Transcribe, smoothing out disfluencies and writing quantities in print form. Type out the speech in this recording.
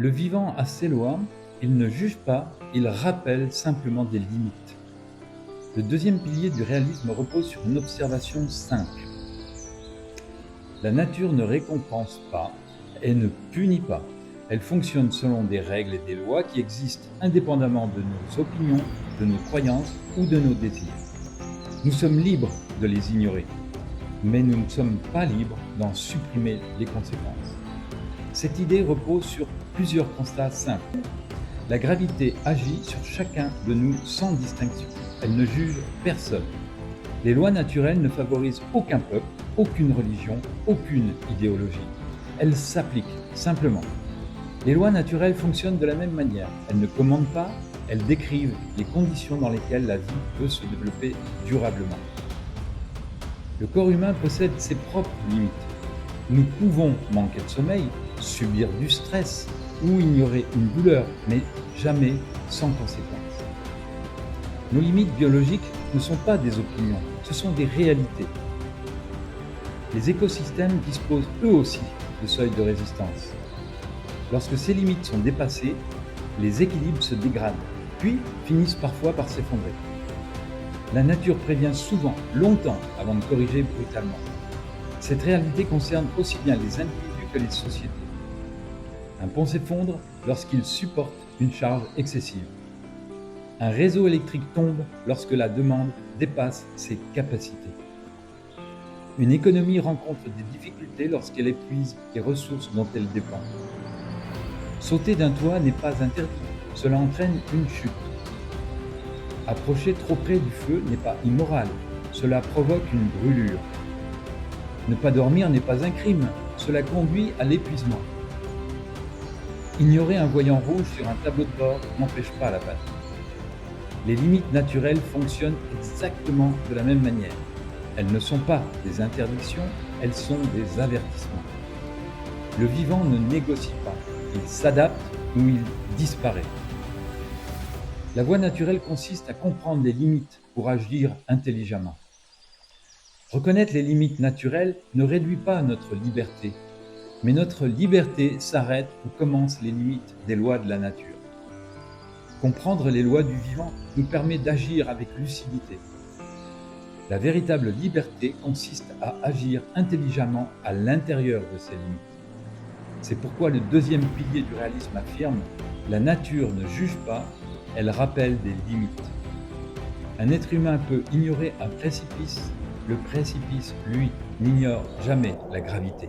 Le vivant a ses lois, il ne juge pas, il rappelle simplement des limites. Le deuxième pilier du réalisme repose sur une observation simple. La nature ne récompense pas et ne punit pas. Elle fonctionne selon des règles et des lois qui existent indépendamment de nos opinions, de nos croyances ou de nos désirs. Nous sommes libres de les ignorer, mais nous ne sommes pas libres d'en supprimer les conséquences. Cette idée repose sur plusieurs constats simples. La gravité agit sur chacun de nous sans distinction. Elle ne juge personne. Les lois naturelles ne favorisent aucun peuple, aucune religion, aucune idéologie. Elles s'appliquent simplement. Les lois naturelles fonctionnent de la même manière. Elles ne commandent pas, elles décrivent les conditions dans lesquelles la vie peut se développer durablement. Le corps humain possède ses propres limites. Nous pouvons manquer de sommeil, subir du stress ou ignorer une douleur, mais jamais sans conséquence. Nos limites biologiques ne sont pas des opinions, ce sont des réalités. Les écosystèmes disposent eux aussi de seuils de résistance. Lorsque ces limites sont dépassées, les équilibres se dégradent, puis finissent parfois par s'effondrer. La nature prévient souvent, longtemps, avant de corriger brutalement. Cette réalité concerne aussi bien les individus que les sociétés. Un pont s'effondre lorsqu'il supporte une charge excessive. Un réseau électrique tombe lorsque la demande dépasse ses capacités. Une économie rencontre des difficultés lorsqu'elle épuise les ressources dont elle dépend. Sauter d'un toit n'est pas interdit, cela entraîne une chute. Approcher trop près du feu n'est pas immoral, cela provoque une brûlure. Ne pas dormir n'est pas un crime, cela conduit à l'épuisement. Ignorer un voyant rouge sur un tableau de bord n'empêche pas la panne. Les limites naturelles fonctionnent exactement de la même manière. Elles ne sont pas des interdictions, elles sont des avertissements. Le vivant ne négocie pas, il s'adapte ou il disparaît. La voie naturelle consiste à comprendre les limites pour agir intelligemment. Reconnaître les limites naturelles ne réduit pas notre liberté, mais notre liberté s'arrête où commencent les limites des lois de la nature. Comprendre les lois du vivant nous permet d'agir avec lucidité. La véritable liberté consiste à agir intelligemment à l'intérieur de ces limites. C'est pourquoi le deuxième pilier du réalisme affirme « La nature ne juge pas, elle rappelle des limites ». Un être humain peut ignorer un précipice, le précipice, lui, n'ignore jamais la gravité.